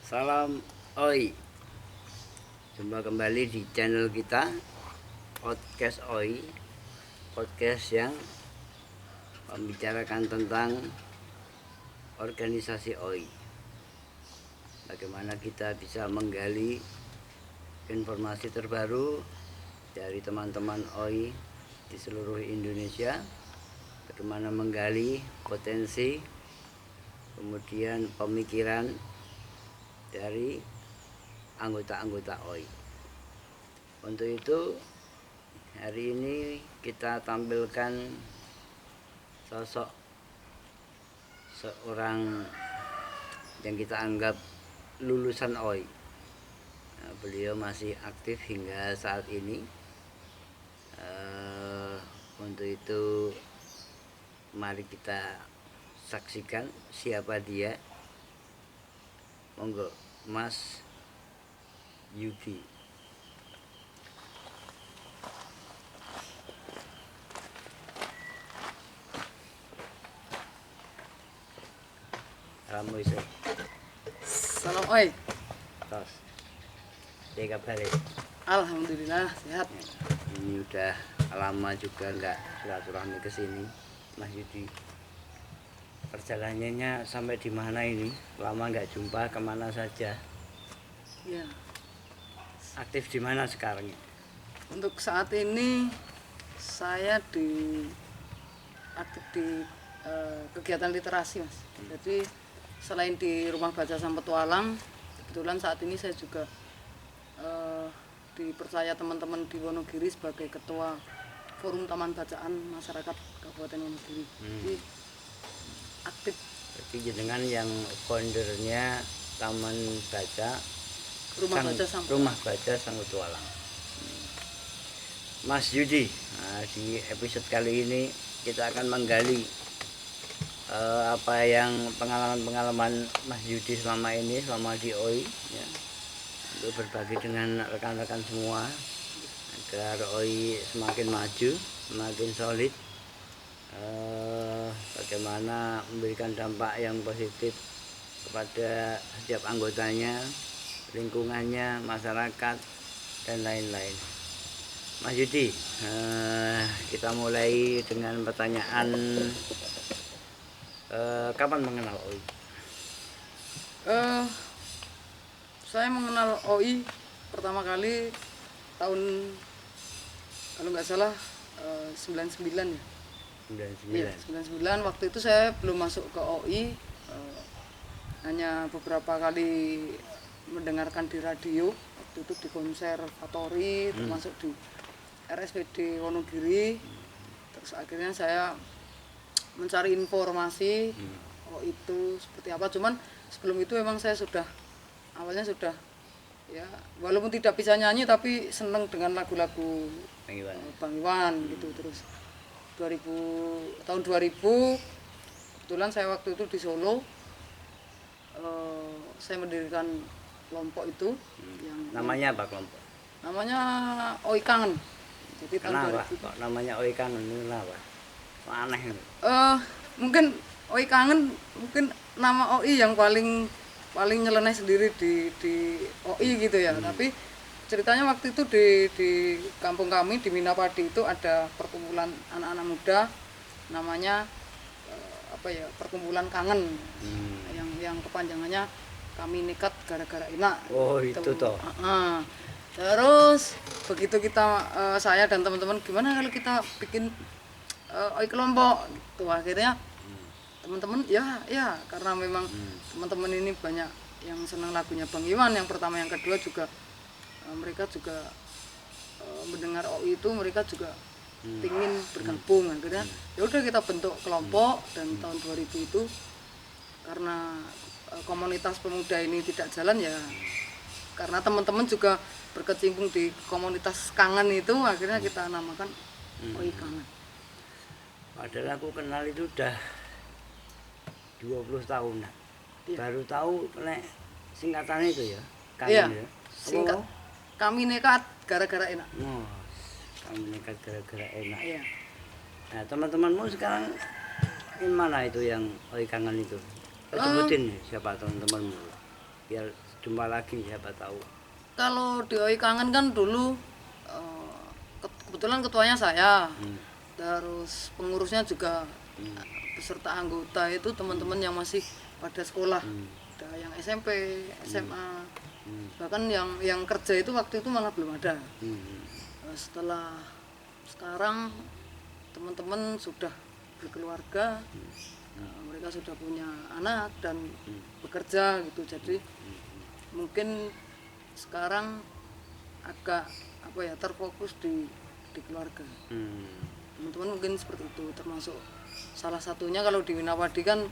Salam Oi. Jumpa kembali di channel kita Podcast Oi. Podcast yang membicarakan tentang organisasi Oi. Bagaimana kita bisa menggali informasi terbaru dari teman-teman Oi di seluruh Indonesia. Bagaimana menggali potensi, kemudian pemikiran dari anggota-anggota OI. Untuk itu hari ini kita tampilkan sosok seorang yang kita anggap lulusan OI. Beliau masih aktif hingga saat ini. Untuk itu mari kita saksikan siapa dia. Monggo Mas Yudi. Ramu iso. Salam oi. Tos. Ya kabar. Alhamdulillah sehat. Ini udah lama juga nggak silaturahmi ke sini, Mas Yudi. Perjalanannya sampai di mana ini? Lama nggak jumpa, kemana saja? Ya, Aktif di mana sekarang? untuk saat ini saya aktif di kegiatan literasi, Mas. Jadi selain di Rumah Baca Sang Petualang, kebetulan saat ini saya juga dipercaya teman-teman di Wonogiri sebagai ketua Forum Taman Bacaan Masyarakat Kabupaten Wonogiri. Jadi aktif Jadi jenengan yang foundernya Taman Baca Rumah Baca Sang Petualang. Mas Yudi, di episode kali ini kita akan menggali apa yang pengalaman-pengalaman Mas Yudi selama ini, selama di OI, ya, untuk berbagi dengan rekan-rekan semua agar OI semakin maju, semakin solid. Bagaimana memberikan dampak yang positif kepada setiap anggotanya, lingkungannya, masyarakat, dan lain-lain. Mas Yudi, kita mulai dengan pertanyaan, kapan mengenal OI? Saya mengenal OI pertama kali tahun, kalau nggak salah, 99 ya. 99. Iya, 99. Waktu itu saya belum masuk ke OI, hanya beberapa kali mendengarkan di radio. Waktu itu di konservatori, termasuk di RSPD Wonogiri. Terus akhirnya saya mencari informasi OI itu seperti apa. Cuman sebelum itu memang saya awalnya sudah ya, walaupun tidak bisa nyanyi tapi seneng dengan lagu-lagu Bang Iwan gitu. Terus tahun 2000 kebetulan saya waktu itu di Solo, saya mendirikan kelompok itu yang Namanya apa kelompok? namanya OI Kangen. Jadi tahun Kenapa kok namanya OI Kangen? Kenapa? Kok aneh? Mungkin OI Kangen, mungkin nama OI yang paling nyeleneh sendiri di OI gitu ya. Tapi ceritanya waktu itu di kampung kami di Minapadi itu ada perkumpulan anak-anak muda, namanya Perkumpulan Kangen, yang kepanjangannya Kami Nekat Gara-Gara Enak. Oh gitu. Itu toh. Terus begitu saya dan teman-teman, gimana kalau kita bikin OI kelompok gitu. Akhirnya teman-teman ya karena memang teman-teman ini banyak yang senang lagunya Bang Iwan yang pertama, yang kedua juga mereka juga mendengar OI itu, mereka juga ingin bergabung. Akhirnya ya udah kita bentuk kelompok, dan tahun 2000 itu karena komunitas pemuda ini tidak jalan ya, karena teman-teman juga berkecimpung di komunitas Kangen itu, akhirnya kita namakan OI Kangen. Padahal aku kenal itu udah 20 tahun. Iya. Baru tahu nek singkatannya itu ya. Iya, Ya. singkat Kami Nekat Gara-Gara Enak. Oh, Kami Nekat Gara-Gara Enak. Iya. Nah, teman-temanmu sekarang ini mana itu yang OI Kangen itu? Sebutin nih siapa teman-temanmu biar jumpa lagi, siapa tahu. Kalau di OI Kangen kan dulu kebetulan ketuanya saya, terus pengurusnya juga beserta anggota itu teman-teman yang masih pada sekolah, ada yang SMP, SMA, bahkan yang kerja itu waktu itu malah belum ada. Setelah sekarang teman-teman sudah berkeluarga, mereka sudah punya anak dan bekerja gitu, jadi mungkin sekarang agak terfokus di keluarga. Teman-teman mungkin seperti itu, termasuk salah satunya kalau di Winawadi kan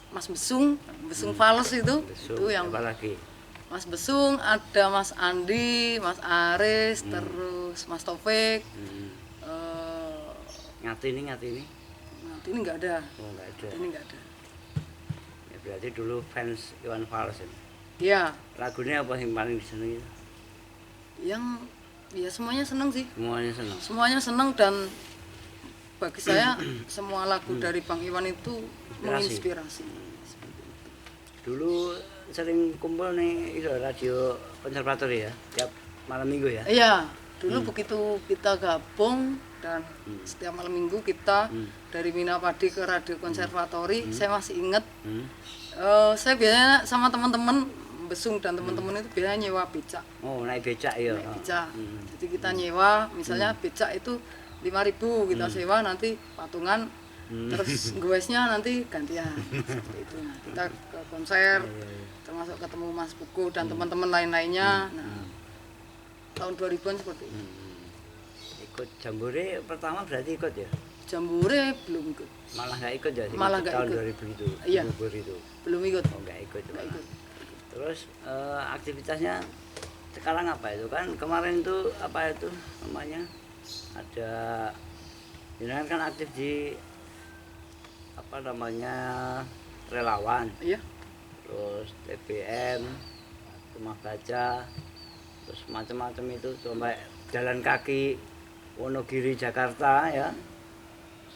Mas Besung Fales itu yang apalagi Mas Besung, ada Mas Andi, Mas Aris, terus Mas Taufik. Ngati ini Ini nggak ada. oh nggak ada. Ini nggak ada. Ya, berarti dulu fans Iwan Fals ini. Iya, Lagunya apa yang paling disenangi? yang ya semuanya seneng sih. Semuanya senang. Semuanya seneng, dan bagi saya semua lagu dari Bang Iwan itu menginspirasi. Dulu sering kumpul nih itu radio konservatori ya, tiap malam minggu ya. Iya, dulu begitu kita gabung dan setiap malam minggu kita dari Winawadi ke radio konservatori, saya masih ingat. Saya biasanya sama teman-teman Besung dan teman-teman itu biasanya nyewa becak. Oh, naik becak ya. Naik becak. Jadi kita nyewa, misalnya becak itu 5.000 kita sewa, nanti patungan, terus goesnya nanti gantian. Seperti itu. Nah, kita ke konser, termasuk ketemu Mas Buku dan teman-teman lain-lainnya. Nah, tahun 2000-an seperti itu. Ikut jambore pertama berarti ikut ya? Jambore belum ikut. Malah nggak ikut ya? Malah nggak tahun ikut. 2000 itu. Iya. Jambore itu. Belum ikut. Oh, nggak ikut. Nggak ikut. Terus aktivitasnya sekarang apa itu kan? Kemarin itu apa itu namanya? Ada ini kan aktif di apa namanya relawan. Iya. Terus TBM, rumah baca, terus macam-macam itu sampai jalan kaki Wonogiri Jakarta ya,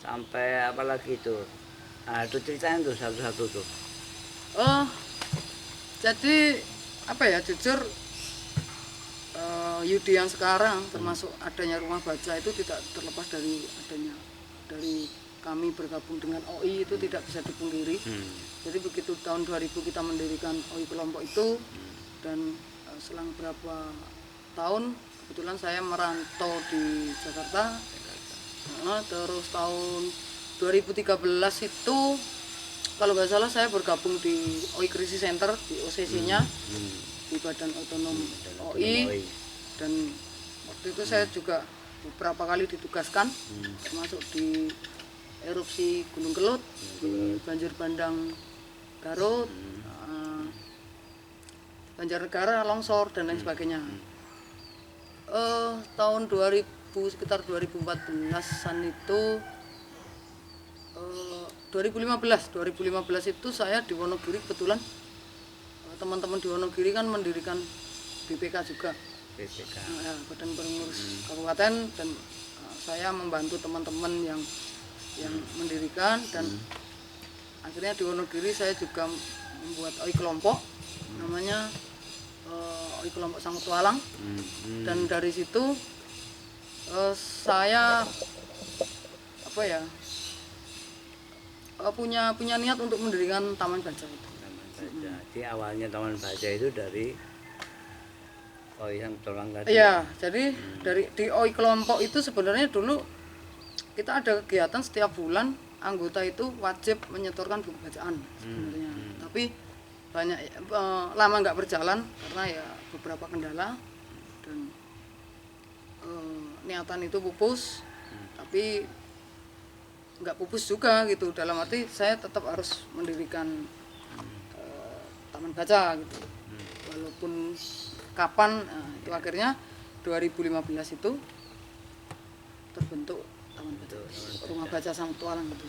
sampai apa lagi itu. Nah, itu ceritain tuh satu-satu tuh. Oh, jadi apa ya, jujur Yudi yang sekarang termasuk adanya rumah baca itu tidak terlepas dari kami bergabung dengan OI, itu tidak bisa dipungkiri. Jadi begitu tahun 2000 kita mendirikan OI kelompok itu, dan selang berapa tahun kebetulan saya merantau di Jakarta. Terus tahun 2013 itu kalau nggak salah saya bergabung di OI Krisis Center, di OCC-nya, di Badan Otonom OI. Dan waktu itu saya juga beberapa kali ditugaskan, termasuk di erupsi Gunung Kelut, di banjir bandang Garut, Banjarnegara, longsor dan lain sebagainya. Tahun 2000 sekitar 2014-an itu 2015 itu saya di Wonogiri, kebetulan teman-teman di Wonogiri kan mendirikan BPK juga, Badan Pengurus Kabupaten, dan saya membantu teman-teman yang mendirikan, dan akhirnya di Wonogiri saya juga membuat OI kelompok namanya OI kelompok Sang Petualang. Dan dari situ saya punya niat untuk mendirikan taman baca itu. Jadi awalnya taman baca itu dari OI Sang Petualang tadi. Iya, jadi di OI kelompok itu sebenarnya dulu kita ada kegiatan setiap bulan, anggota itu wajib menyetorkan buku bacaan sebenarnya. Tapi banyak lama nggak berjalan karena ya beberapa kendala, dan niatan itu pupus. Tapi nggak pupus juga gitu, dalam arti saya tetap harus mendirikan taman baca gitu, walaupun kapan. Itu akhirnya 2015 itu terbentuk taman baca, rumah baca Sang Petualang gitu.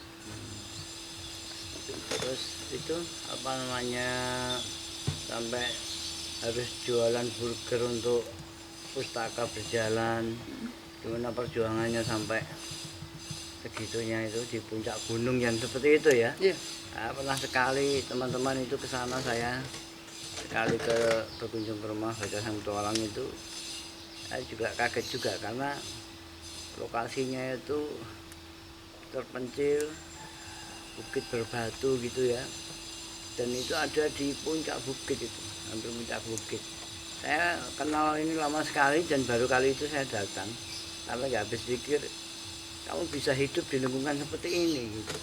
Terus itu apa namanya, sampai harus jualan burger untuk pustaka berjalan. Gimana perjuangannya sampai segitunya itu di puncak gunung yang seperti itu ya? Iya. Nah, pernah sekali teman-teman itu ke sana, saya sekali berkunjung ke rumah baca sang petualang itu saya juga kaget juga karena lokasinya itu terpencil, bukit berbatu gitu ya, dan itu ada di puncak bukit, itu hampir puncak bukit. Saya kenal ini lama sekali dan baru kali itu saya datang karena nggak habis pikir kamu bisa hidup di lingkungan seperti ini gitu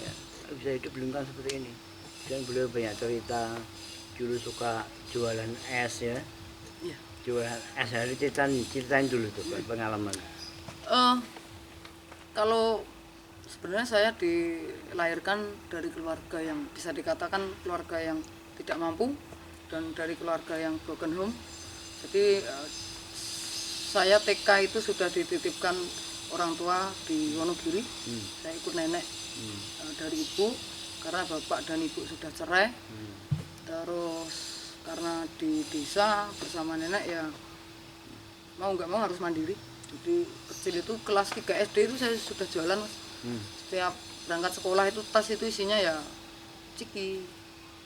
ya, kamu bisa hidup di lingkungan seperti ini. Dan beliau banyak cerita, dulu suka jualan es ya, Iya. jualan es. Hari ceritain dulu tuh pengalaman. Kalau sebenarnya saya dilahirkan dari keluarga yang bisa dikatakan keluarga yang tidak mampu dan dari keluarga yang broken home. Jadi saya TK itu sudah dititipkan orang tua di Wonogiri. Saya ikut nenek dari ibu karena bapak dan ibu sudah cerai. Terus karena di desa bersama nenek ya mau nggak mau harus mandiri. Jadi kecil itu kelas 3 SD itu saya sudah jualan, Mas. Setiap berangkat sekolah itu tas itu isinya ya ciki,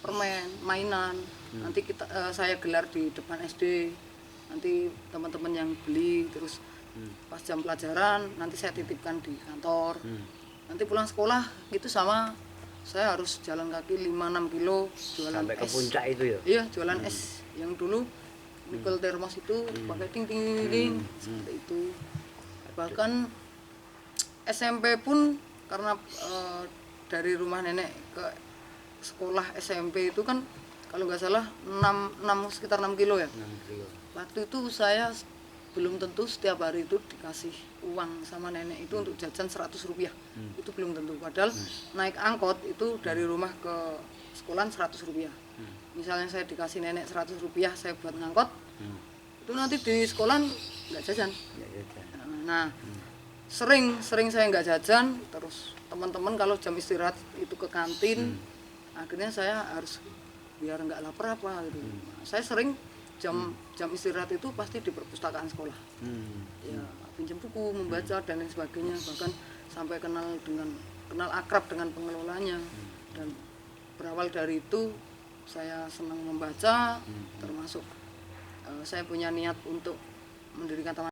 permen, mainan. Nanti saya gelar di depan SD. Nanti teman-teman yang beli, terus pas jam pelajaran nanti saya titipkan di kantor. Nanti pulang sekolah gitu sama saya harus jalan kaki 5-6 kilo jualan Sampai ke es. puncak itu ya? Iya, jualan es yang dulu Nickel termos itu pakai ting ting ting seperti itu. Bahkan SMP pun karena dari rumah nenek ke sekolah SMP itu kan kalau nggak salah sekitar 6 kilo ya. 6 kilo. Waktu itu saya belum tentu setiap hari itu dikasih uang sama nenek itu untuk jajan 100 rupiah. Itu belum tentu. Padahal naik angkot itu dari rumah ke sekolahan 100 rupiah. Misalnya saya dikasih nenek 100 rupiah saya buat ngangkot, itu nanti di sekolahan nggak jajan. Nah, sering saya nggak jajan, terus teman-teman kalau jam istirahat itu ke kantin, akhirnya saya harus biar nggak lapar apa gitu. Saya sering jam istirahat itu pasti di perpustakaan sekolah. Ya, pinjam buku, membaca dan lain sebagainya, bahkan sampai kenal akrab dengan pengelolanya. Dan berawal dari itu saya senang membaca, termasuk saya punya niat untuk mendirikan taman